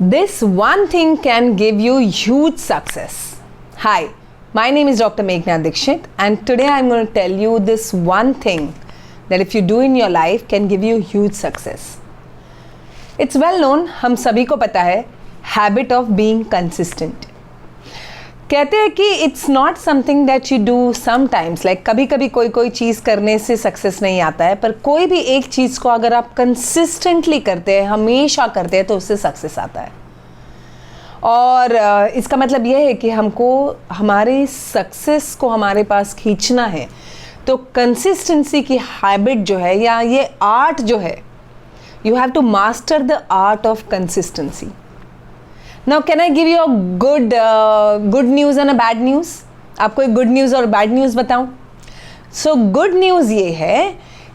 This one thing can give you huge success. Hi, my name is Dr. Meghna Dikshit, and today I'm going to tell you this one thing that if you do in your life can give you huge success. It's well known, हम सभी को पता है, habit of being consistent. कहते हैं कि it's not something that you do sometimes, like कभी कभी कोई चीज़ करने से सक्सेस नहीं आता है, पर कोई भी एक चीज़ को अगर आप कंसिस्टेंटली करते हैं, हमेशा करते हैं, तो उससे सक्सेस आता है. और इसका मतलब यह है कि हमको हमारे सक्सेस को हमारे पास खींचना है, तो कंसिस्टेंसी की हैबिट जो है या ये आर्ट जो है, you have to master the art of consistency. Now can I give you a good news and a bad news? आपको एक गुड न्यूज़ और बैड न्यूज़ बताऊं? सो गुड न्यूज़ ये है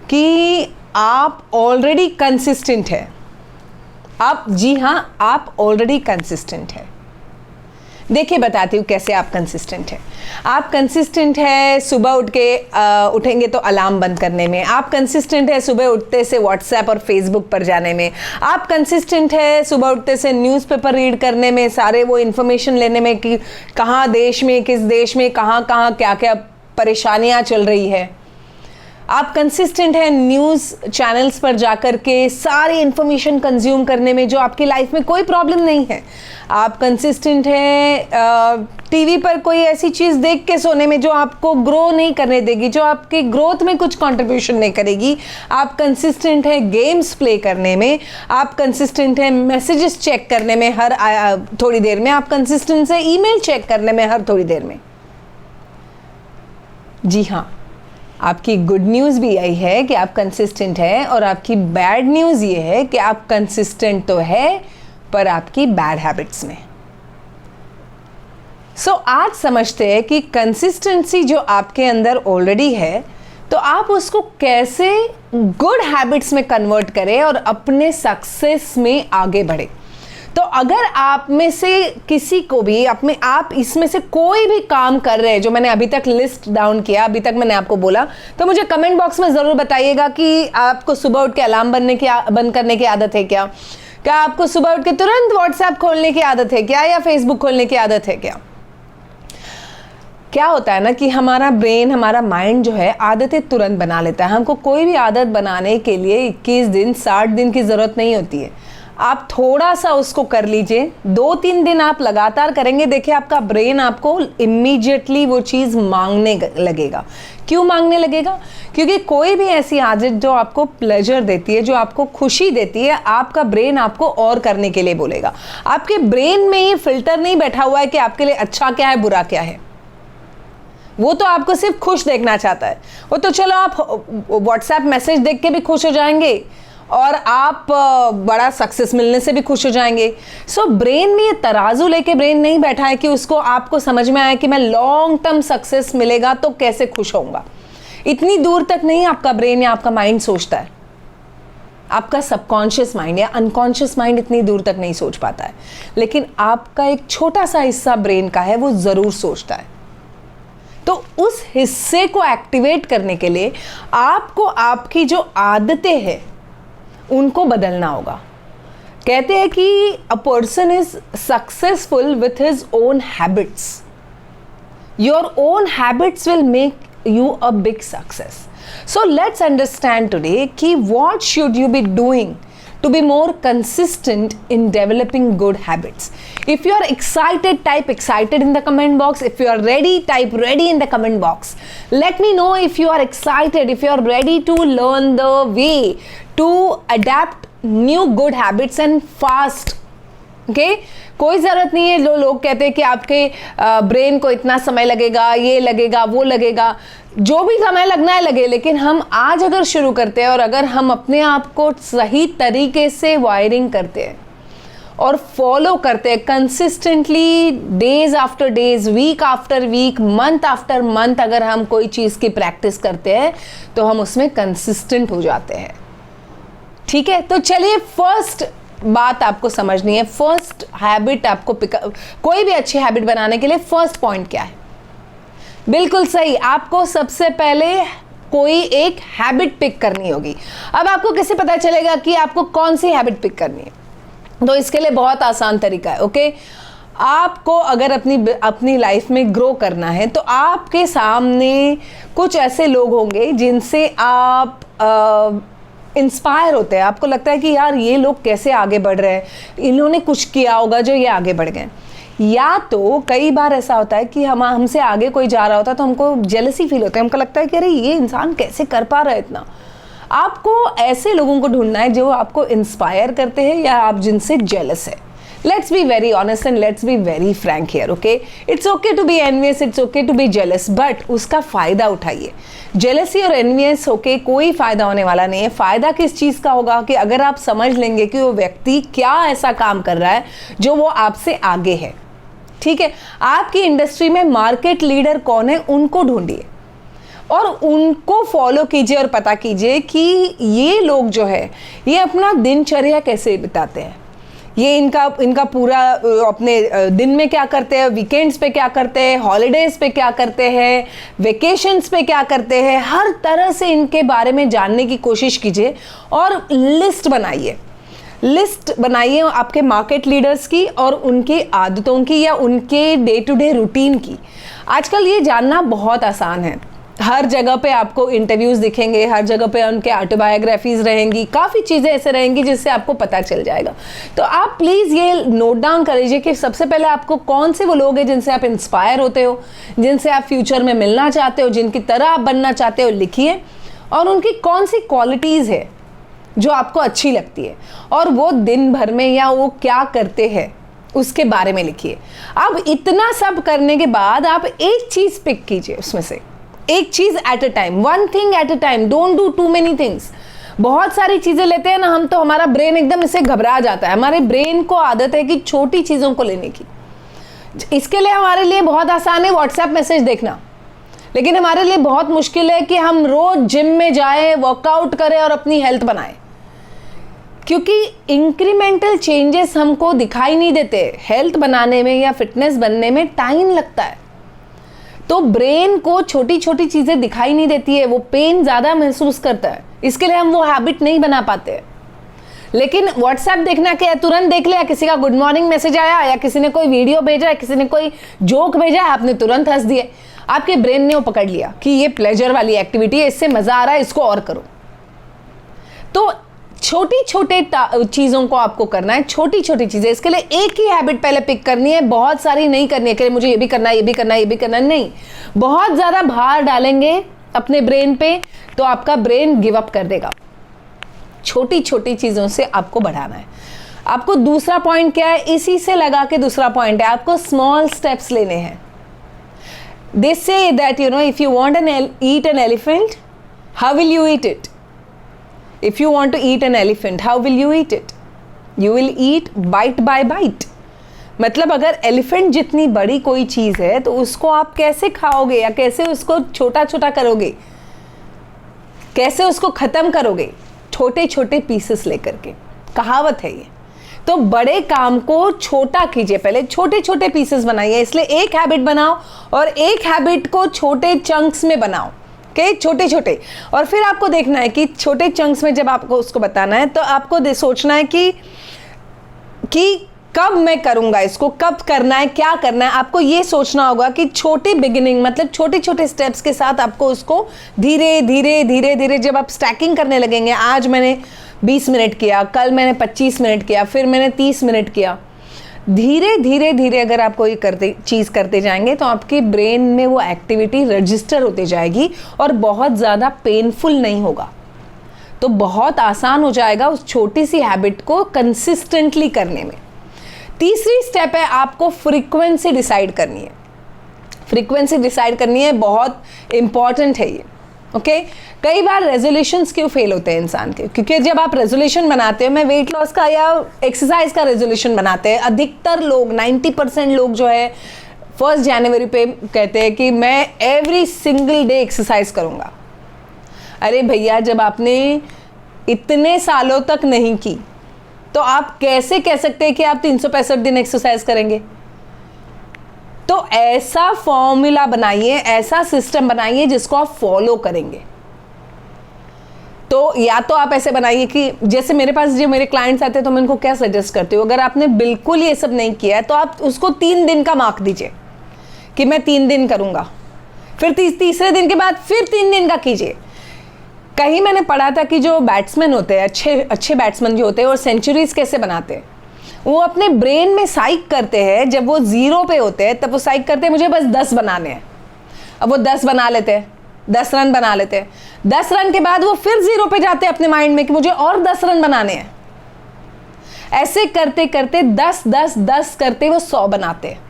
कि आप ऑलरेडी कंसिस्टेंट है. आप, जी हाँ, आप ऑलरेडी कंसिस्टेंट है. देखिए बताती हूँ कैसे आप कंसिस्टेंट हैं. आप कंसिस्टेंट है सुबह उठेंगे तो अलार्म बंद करने में. आप कंसिस्टेंट है सुबह उठते से व्हाट्सएप और फेसबुक पर जाने में. आप कंसिस्टेंट है सुबह उठते से न्यूज़पेपर रीड करने में, सारे वो इन्फॉर्मेशन लेने में कि कहाँ देश में, किस देश में कहाँ क्या क्या परेशानियाँ चल रही है. आप कंसिस्टेंट हैं न्यूज़ चैनल्स पर जाकर के सारी इन्फॉर्मेशन कंज्यूम करने में जो आपकी लाइफ में कोई प्रॉब्लम नहीं है. आप कंसिस्टेंट हैं टीवी पर कोई ऐसी चीज़ देख के सोने में जो आपको ग्रो नहीं करने देगी, जो आपकी ग्रोथ में कुछ कंट्रीब्यूशन नहीं करेगी. आप कंसिस्टेंट हैं गेम्स प्ले करने में. आप कंसिस्टेंट हैं मैसेजेस चेक करने में हर थोड़ी देर में. आप कंसिस्टेंट हैं ईमेल चेक करने में हर थोड़ी देर में. जी हाँ, आपकी गुड न्यूज़ भी यही है कि आप कंसिस्टेंट हैं, और आपकी बैड न्यूज़ ये है कि आप कंसिस्टेंट तो है पर आपकी बैड हैबिट्स में. सो आज समझते हैं कि कंसिस्टेंसी जो आपके अंदर ऑलरेडी है, तो आप उसको कैसे गुड हैबिट्स में कन्वर्ट करें और अपने सक्सेस में आगे बढ़े. तो अगर आप में से किसी को भी आप इसमें से कोई भी काम कर रहे हैं जो मैंने अभी तक लिस्ट डाउन किया, अभी तक मैंने आपको बोला, तो मुझे कमेंट बॉक्स में ज़रूर बताइएगा कि आपको सुबह उठ के अलार्म बंद करने की आदत है क्या आपको सुबह उठ के तुरंत व्हाट्सएप खोलने की आदत है क्या, या फेसबुक खोलने की आदत है क्या. क्या होता है ना कि हमारा ब्रेन, हमारा माइंड जो है आदतें तुरंत बना लेता है. हमको कोई भी आदत बनाने के लिए 21 दिन 60 दिन की ज़रूरत नहीं होती है. आप थोड़ा सा उसको कर लीजिए, 2-3 दिन आप लगातार करेंगे, देखिए आपका ब्रेन आपको इमीडिएटली वो चीज़ मांगने लगेगा. क्यों मांगने लगेगा? क्योंकि कोई भी ऐसी आदत जो आपको प्लेजर देती है, जो आपको खुशी देती है, आपका ब्रेन आपको और करने के लिए बोलेगा. आपके ब्रेन में ये फिल्टर नहीं बैठा हुआ है कि आपके लिए अच्छा क्या है बुरा क्या है. वो तो आपको सिर्फ खुश देखना चाहता है. वो तो चलो आप व्हाट्सएप मैसेज देख के भी खुश हो जाएंगे और आप बड़ा सक्सेस मिलने से भी खुश हो जाएंगे. सो ब्रेन में ये तराजू लेके ब्रेन नहीं बैठा है कि उसको आपको समझ में आया कि मैं लॉन्ग टर्म सक्सेस मिलेगा तो कैसे खुश होऊंगा. इतनी दूर तक नहीं आपका ब्रेन या आपका माइंड सोचता है. आपका सबकॉन्शियस माइंड या अनकॉन्शियस माइंड इतनी दूर तक नहीं सोच पाता है, लेकिन आपका एक छोटा सा हिस्सा ब्रेन का है, वो ज़रूर सोचता है. तो उस हिस्से को एक्टिवेट करने के लिए आपको आपकी जो आदतें हैं उनको बदलना होगा. कहते हैं कि a person is successful with his own habits. Your own habits will make you a big success. So let's understand today कि what should you be doing to be more consistent in developing good habits. If you are excited, type excited in the comment box. If you are ready, type ready in the comment box. Let me know if you are excited, if you are ready to learn the way to adapt new good habits and fast. Okay? कोई ज़रूरत नहीं है. लोग कहते हैं कि आपके brain को इतना समय लगेगा, ये लगेगा, वो लगेगा. जो भी समय लगना है लगे, लेकिन हम आज अगर शुरू करते हैं और अगर हम अपने आप को सही तरीके से वायरिंग करते हैं और फॉलो करते हैं consistently, days after days, week after week, month after month, अगर हम कोई चीज़ की प्रैक्टिस करते हैं तो हम उसमें कंसिस्टेंट हो जाते हैं. ठीक है, तो चलिए फर्स्ट बात आपको समझनी है. फर्स्ट हैबिट आपको कोई भी अच्छी हैबिट बनाने के लिए फर्स्ट पॉइंट क्या है? बिल्कुल सही, आपको सबसे पहले कोई एक हैबिट पिक करनी होगी. अब आपको कैसे पता चलेगा कि आपको कौन सी हैबिट पिक करनी है? तो इसके लिए बहुत आसान तरीका है। ओके, आपको अगर अपनी लाइफ में ग्रो करना है तो आपके सामने कुछ ऐसे लोग होंगे जिनसे आप इंस्पायर होते हैं। आपको लगता है कि यार ये लोग कैसे आगे बढ़ रहे हैं, इन्होंने कुछ किया होगा जो ये आगे बढ़ गए। या तो कई बार ऐसा होता है कि हमसे आगे कोई जा रहा होता है तो हमको जेलसी फील होता है, हमको लगता है कि अरे ये इंसान कैसे कर पा रहा है इतना। आपको ऐसे लोगों को ढूंढना है जो आपको इंस्पायर करते हैं या आप जिनसे जेलस है। Let's be very honest and let's be very frank here, okay? It's okay to be envious, it's okay to be jealous, but उसका फ़ायदा उठाइए। जेलसी और एनवियस होके कोई फ़ायदा होने वाला नहीं है। फ़ायदा किस चीज़ का होगा कि अगर आप समझ लेंगे कि वो व्यक्ति क्या ऐसा काम कर रहा है जो वो आपसे आगे है। ठीक है, आपकी इंडस्ट्री में मार्केट लीडर कौन है, उनको ढूंढिए और उनको फॉलो कीजिए और पता कीजिए कि ये लोग जो है ये अपना दिनचर्या कैसे बिताते हैं, ये इनका पूरा अपने दिन में क्या करते हैं, वीकेंड्स पे क्या करते हैं, हॉलीडेज पे क्या करते हैं, वेकेशंस पे क्या करते हैं। हर तरह से इनके बारे में जानने की कोशिश कीजिए और लिस्ट बनाइए आपके मार्केट लीडर्स की और उनकी आदतों की या उनके डे टू डे रूटीन की। आजकल ये जानना बहुत आसान है। हर जगह पे आपको इंटरव्यूज़ दिखेंगे, हर जगह पे उनके ऑटोबायोग्राफीज़ रहेंगी, काफ़ी चीज़ें ऐसे रहेंगी जिससे आपको पता चल जाएगा। तो आप प्लीज़ ये नोट डाउन कर लीजिए कि सबसे पहले आपको कौन से वो लोग हैं जिनसे आप इंस्पायर होते हो, जिनसे आप फ्यूचर में मिलना चाहते हो, जिनकी तरह आप बनना चाहते हो, लिखिए। और उनकी कौन सी क्वालिटीज़ है जो आपको अच्छी लगती है और वो दिन भर में या वो क्या करते हैं उसके बारे में लिखिए। अब इतना सब करने के बाद आप एक चीज़ पिक कीजिए, उसमें से एक चीज at a time, one thing at a time, don't do too many things. बहुत सारी चीजें लेते हैं ना हम, तो हमारा ब्रेन एकदम इससे घबरा जाता है। हमारे ब्रेन को आदत है कि छोटी चीजों को लेने की। इसके लिए हमारे लिए बहुत आसान है व्हाट्सएप मैसेज देखना, लेकिन हमारे लिए बहुत मुश्किल है कि हम रोज जिम में जाएं, वर्कआउट करें और अपनी हेल्थ बनाएं, क्योंकि इंक्रीमेंटल चेंजेस हमको दिखाई नहीं देते। हेल्थ बनाने में या फिटनेस बनने में टाइम लगता है, तो ब्रेन को छोटी छोटी चीजें दिखाई नहीं देती है, वो पेन ज्यादा महसूस करता है, इसके लिए हम वो हैबिट नहीं बना पाते। लेकिन व्हाट्सएप देखना क्या है, तुरंत देख लिया, किसी का गुड मॉर्निंग मैसेज आया या किसी ने कोई वीडियो भेजा, किसी ने कोई जोक भेजा, आपने तुरंत हंस दिए, आपके ब्रेन ने वो पकड़ लिया कि ये प्लेजर वाली एक्टिविटी है, इससे मजा आ रहा है, इसको और करो। तो छोटी छोटे चीज़ों को आपको करना है, छोटी छोटी चीज़ें। इसके लिए एक ही हैबिट पहले पिक करनी है, बहुत सारी नहीं करनी है कि मुझे ये भी करना है, ये भी करना है, ये भी करना है, नहीं। बहुत ज़्यादा भार डालेंगे अपने ब्रेन पे तो आपका ब्रेन गिव अप कर देगा। छोटी छोटी चीज़ों से आपको बढ़ाना है। आपको दूसरा पॉइंट क्या है, इसी से लगा के दूसरा पॉइंट है, आपको स्मॉल स्टेप्स लेने हैं। They say that if you want eat an elephant, how will you eat it? If you want to eat an elephant, how will you eat it? You will eat bite by bite. मतलब अगर elephant जितनी बड़ी कोई चीज़ है तो उसको आप कैसे खाओगे या कैसे उसको छोटा छोटा करोगे, कैसे उसको ख़त्म करोगे, छोटे छोटे पीसेस लेकर के। कहावत है ये। तो बड़े काम को छोटा कीजिए, पहले छोटे छोटे पीसेस बनाइए। इसलिए एक हैबिट बनाओ और एक हैबिट को छोटे चंक्स में बनाओ, छोटे छोटे। और फिर आपको देखना है कि छोटे चंक्स में जब आपको उसको बताना है तो आपको सोचना है कि कब मैं करूंगा इसको, कब करना है, क्या करना है। आपको ये सोचना होगा कि छोटे बिगिनिंग मतलब छोटे छोटे स्टेप्स के साथ आपको उसको धीरे धीरे धीरे धीरे जब आप स्टैकिंग करने लगेंगे, आज मैंने 20 मिनट किया, कल मैंने 25 मिनट किया, फिर मैंने 30 मिनट किया, धीरे धीरे धीरे अगर आप कोई चीज़ करते जाएंगे तो आपके ब्रेन में वो एक्टिविटी रजिस्टर होती जाएगी और बहुत ज़्यादा पेनफुल नहीं होगा। तो बहुत आसान हो जाएगा उस छोटी सी हैबिट को कंसिस्टेंटली करने में। तीसरी स्टेप है, आपको फ्रीक्वेंसी डिसाइड करनी है। फ्रीक्वेंसी डिसाइड करनी है, बहुत इंपॉर्टेंट है ये। ओके, कई बार रेजोल्यूशंस क्यों फेल होते हैं इंसान के, क्योंकि जब आप रेजोल्यूशन बनाते हो, मैं वेट लॉस का या एक्सरसाइज का रेजोल्यूशन बनाते हैं, अधिकतर लोग 90% लोग जो है 1 जनवरी पे कहते हैं कि मैं एवरी सिंगल डे एक्सरसाइज करूँगा। अरे भैया, जब आपने इतने सालों तक नहीं की तो आप कैसे कह सकते हैं कि आप 365 दिन एक्सरसाइज करेंगे? तो ऐसा फॉर्मूला बनाइए, ऐसा सिस्टम बनाइए जिसको आप फॉलो करेंगे। तो तो या तो आप ऐसे बनाइए कि जैसे मेरे पास जो मेरे क्लाइंट्स आते हैं तो मैं उनको क्या सजेस्ट करती हूँ, अगर आपने बिल्कुल ये सब नहीं किया है तो आप उसको 3 दिन का मार्क दीजिए कि मैं 3 दिन करूँगा, फिर तीसरे दिन के बाद फिर 3 दिन का कीजिए। कहीं मैंने पढ़ा था कि जो बैट्समैन होते हैं, अच्छे बैट्समैन जो होते हैं, और सेंचुरीज कैसे बनाते हैं, वो अपने ब्रेन में साइक करते हैं। जब वो 0 पे होते हैं तब वो साइक करते हैं मुझे बस 10 बनाने हैं। अब वो 10 बना लेते हैं, 10 रन बना लेते हैं। 10 रन के बाद वो फिर 0 पे जाते हैं अपने माइंड में कि मुझे और 10 रन बनाने हैं। ऐसे करते करते 10 करते वो 100 बनाते हैं।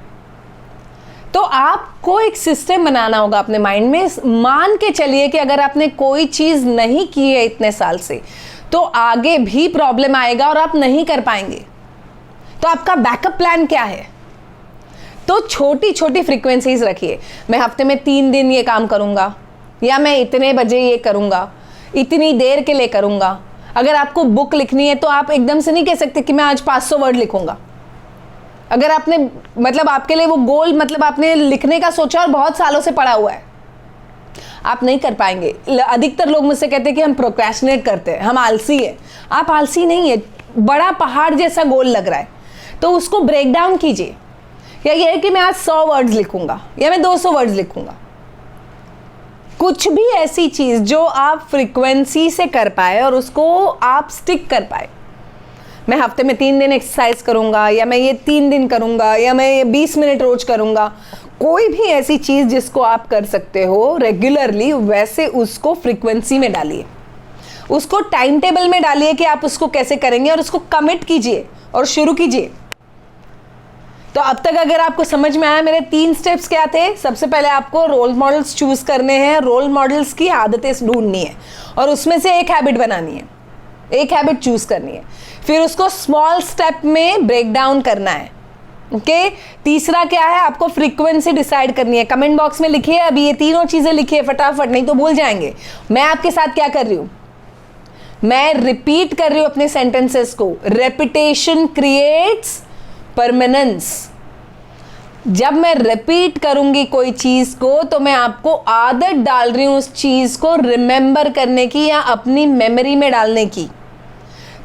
तो आपको एक सिस्टम बनाना होगा अपने माइंड में। मान के चलिए कि अगर आपने कोई चीज नहीं की है इतने साल से, तो आगे भी प्रॉब्लम आएगा और आप नहीं कर पाएंगे। तो आपका बैकअप प्लान क्या है? तो छोटी छोटी फ्रीक्वेंसीज रखिए। मैं हफ्ते में 3 दिन ये काम करूंगा, या मैं इतने बजे ये करूंगा, इतनी देर के लिए करूंगा। अगर आपको बुक लिखनी है तो आप एकदम से नहीं कह सकते कि मैं आज 500 वर्ड लिखूंगा। अगर आपने मतलब आपके लिए वो गोल मतलब आपने लिखने का सोचा और बहुत सालों से पड़ा हुआ है, आप नहीं कर पाएंगे। अधिकतर लोग मुझसे कहते हैं कि हम प्रोक्रेस्टिनेट करते हैं, हम आलसी है। आप आलसी नहीं है, बड़ा पहाड़ जैसा गोल लग रहा है तो उसको ब्रेक डाउन कीजिए। या ये है कि मैं आज 100 वर्ड्स लिखूंगा या मैं 200 वर्ड्स लिखूंगा। कुछ भी ऐसी चीज जो आप फ्रीक्वेंसी से कर पाए और उसको आप स्टिक कर पाए। मैं हफ्ते में 3 दिन एक्सरसाइज करूंगा, या मैं ये 3 दिन करूंगा, या मैं ये 20 मिनट रोज करूंगा। कोई भी ऐसी चीज जिसको आप कर सकते हो रेगुलरली, वैसे उसको फ्रीक्वेंसी में डालिए, उसको टाइम टेबल में डालिए कि आप उसको कैसे करेंगे, और उसको कमिट कीजिए और शुरू कीजिए। तो अब तक अगर आपको समझ में आया मेरे 3 स्टेप्स क्या थे। सबसे पहले आपको रोल मॉडल्स चूज करने हैं, रोल मॉडल्स की आदतें ढूंढनी है और उसमें से एक हैबिट बनानी है, एक हैबिट चूज करनी है। फिर उसको स्मॉल स्टेप में ब्रेक डाउन करना है। ओके तीसरा क्या है, आपको फ्रीक्वेंसी डिसाइड करनी है। कमेंट बॉक्स में लिखिए, अभी ये तीनों चीजें लिखिए फटाफट, नहीं तो भूल जाएंगे। मैं आपके साथ क्या कर रही हूं, मैं रिपीट कर रही हूं अपने सेंटेंसेस को। Repetition creates permanence. जब मैं रिपीट करूंगी कोई चीज को तो मैं आपको आदत डाल रही हूं उस चीज को रिमेंबर करने की या अपनी मेमोरी में डालने की।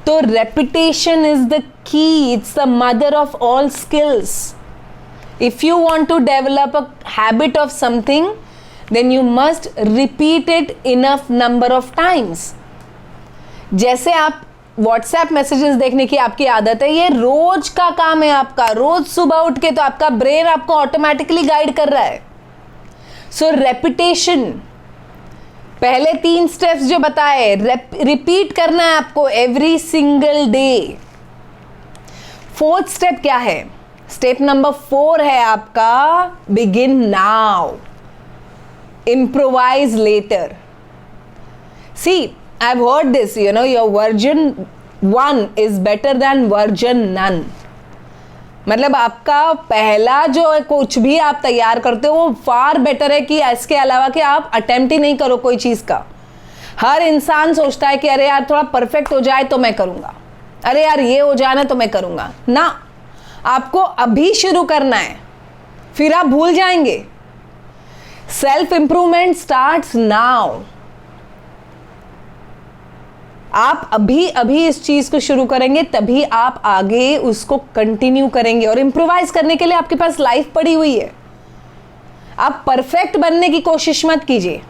तो repetition is the key, it's the mother of all skills. If you want to develop a habit of something then you must repeat it enough number of times. जैसे आप व्हाट्सएप मैसेजेस देखने की आपकी आदत है, ये रोज का काम है आपका। रोज सुबह उठ के तो आपका ब्रेन आपको ऑटोमेटिकली गाइड कर रहा है। सो रेपिटेशन, पहले 3 स्टेप्स जो बताए रिपीट करना है आपको every single day. 4th step क्या है, स्टेप नंबर 4 है आपका begin now, improvise later. See I've heard this, you know, your version 1 is better than version none. मतलब आपका पहला जो कुछ भी आप तैयार करते हो वो फार बेटर है कि इसके अलावा कि आप अटेम्प्ट ही नहीं करो कोई चीज़ का। हर इंसान सोचता है कि अरे यार थोड़ा परफेक्ट हो जाए तो मैं करूँगा, अरे यार ये हो जाए ना तो मैं करूँगा ना। आपको अभी शुरू करना है, फिर आप भूल जाएंगे। Self improvement starts now. आप अभी अभी इस चीज को शुरू करेंगे तभी आप आगे उसको कंटिन्यू करेंगे। और इंप्रोवाइज करने के लिए आपके पास लाइफ पड़ी हुई है। आप परफेक्ट बनने की कोशिश मत कीजिए,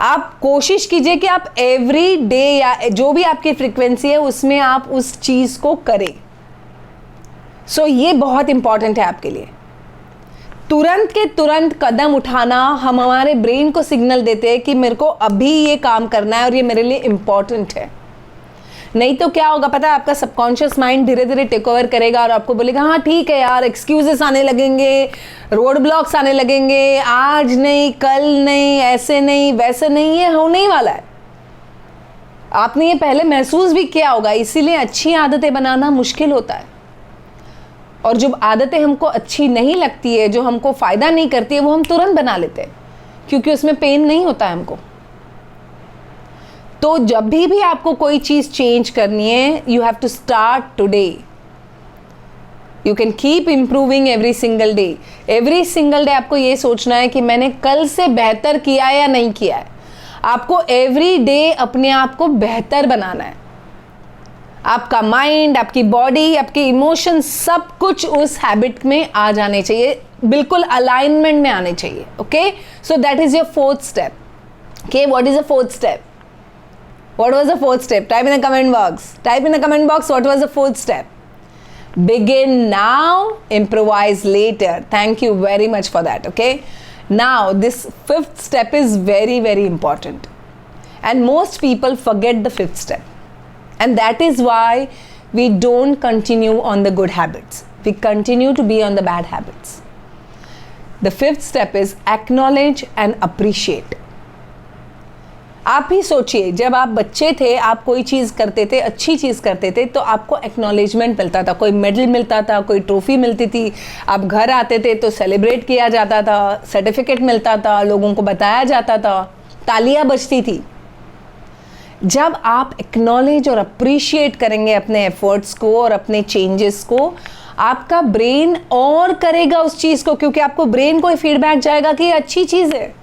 आप कोशिश कीजिए कि आप एवरी डे या जो भी आपकी फ्रीक्वेंसी है उसमें आप उस चीज को करें। सो ये बहुत इंपॉर्टेंट है आपके लिए। तुरंत के तुरंत कदम उठाना हम हमारे ब्रेन को सिग्नल देते हैं कि मेरे को अभी ये काम करना है और ये मेरे लिए इम्पॉर्टेंट है। नहीं तो क्या होगा पता है, आपका सबकॉन्शियस माइंड धीरे धीरे टेक ओवर करेगा और आपको बोलेगा हाँ ठीक है यार, एक्सक्यूजेस आने लगेंगे, रोड ब्लॉक्स आने लगेंगे, आज नहीं कल नहीं, ऐसे नहीं वैसे नहीं, ये होने ही वाला है। आपने ये पहले महसूस भी किया होगा, इसीलिए अच्छी आदतें बनाना मुश्किल होता है। और जो आदतें हमको अच्छी नहीं लगती है, जो हमको फ़ायदा नहीं करती है, वो हम तुरंत बना लेते हैं क्योंकि उसमें पेन नहीं होता है हमको। तो जब भी आपको कोई चीज़ चेंज करनी है, you have to start today. You can keep improving every single day. Every single day आपको ये सोचना है कि मैंने कल से बेहतर किया है या नहीं किया है। आपको एवरी डे अपने आप को बेहतर बनाना है। आपका माइंड, आपकी बॉडी, आपके इमोशन, सब कुछ उस हैबिट में आ जाने चाहिए, बिल्कुल अलाइनमेंट में आने चाहिए। Okay, so that is your fourth step. Okay, what is the fourth step? What was the fourth step? Type in the comment box. Type in the comment box what was the fourth step. Begin now, improvise later. Thank you very much for that. Okay. Now this fifth step is very, very important. And most people forget the fifth step. And that is why we don't continue on the good habits. We continue to be on the bad habits. The fifth step is acknowledge and appreciate. आप ही सोचिए, जब आप बच्चे थे, आप कोई चीज़ करते थे, अच्छी चीज़ करते थे, तो आपको एक्नॉलेजमेंट मिलता था, कोई मेडल मिलता था, कोई ट्रॉफी मिलती थी। आप घर आते थे तो सेलिब्रेट किया जाता था, सर्टिफिकेट मिलता था, लोगों को बताया जाता था, तालियां बजती थी। जब आप एक्नॉलेज और अप्रिशिएट करेंगे अपने एफर्ट्स को और अपने चेंजेस को, आपका ब्रेन और करेगा उस चीज़ को, क्योंकि आपको ब्रेन को फीडबैक जाएगा कि ये अच्छी चीज़ है,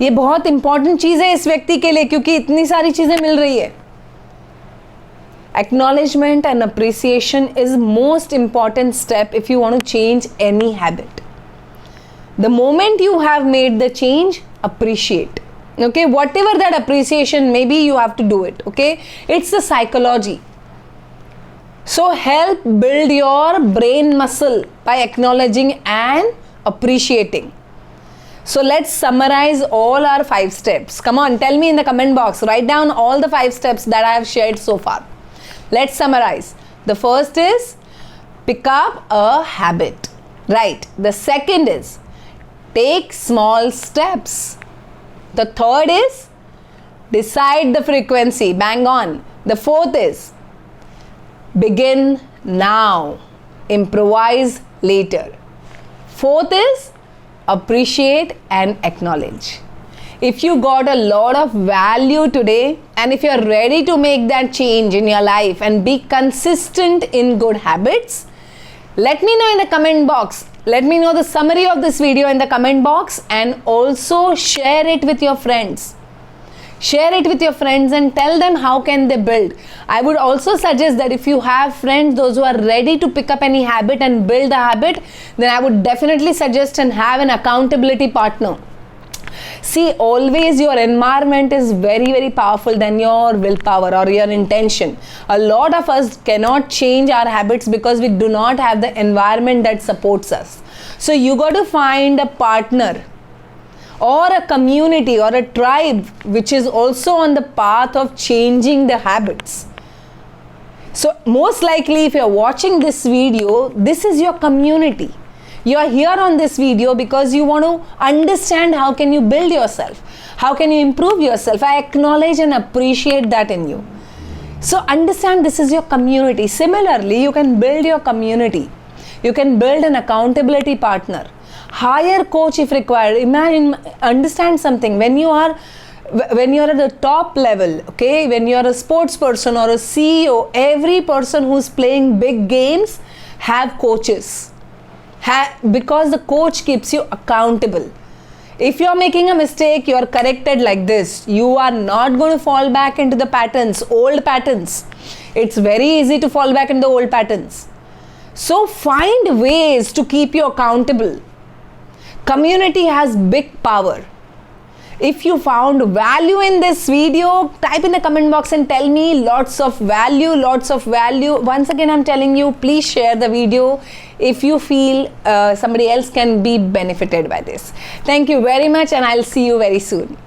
ये बहुत इंपॉर्टेंट चीज है इस व्यक्ति के लिए, क्योंकि इतनी सारी चीजें मिल रही है। Acknowledgement and appreciation is most important step if you want to change any habit. The moment you have made the change, appreciate. Okay, whatever that appreciation may be, you have to do it. Okay, it's the psychology. So help build your brain muscle by acknowledging and appreciating. So let's summarize all our 5 steps. Come on, tell me in the comment box. Write down all the 5 steps that I have shared so far. Let's summarize. The first is pick up a habit. Right. The second is take small steps. The third is decide the frequency. Bang on. The fourth is begin now. Improvise later. Fourth is appreciate and acknowledge. If you got a lot of value today, and if you're ready to make that change in your life and be consistent in good habits, let me know in the comment box. Let me know the summary of this video in the comment box, and also share it with your friends. Share it with your friends and tell them how can they build. I would also suggest that if you have friends, those who are ready to pick up any habit and build a habit, then I would definitely suggest and have an accountability partner. See, always your environment is very, very powerful than your willpower or your intention. A lot of us cannot change our habits because we do not have the environment that supports us. So you got to find a partner or a community or a tribe which is also on the path of changing the habits. So most likely if you're watching this video, this is your community. You are here on this video because you want to understand how can you build yourself, how can you improve yourself. I acknowledge and appreciate that in you. So understand this is your community. Similarly, you can build your community. You can build an accountability partner. Hire coach if required. Imagine, understand something. When you're at the top level, okay, when you're a sports person or a CEO, every person who's playing big games have coaches. Because the coach keeps you accountable. If you're making a mistake, you're corrected like this. You are not going to fall back into the patterns, old patterns. It's very easy to fall back into the old patterns. So find ways to keep you accountable. Community has big power. If you found value in this video, type in the comment box and tell me lots of value, lots of value. Once again, I'm telling you, please share the video if you feel somebody else can be benefited by this. Thank you very much, and I'll see you very soon.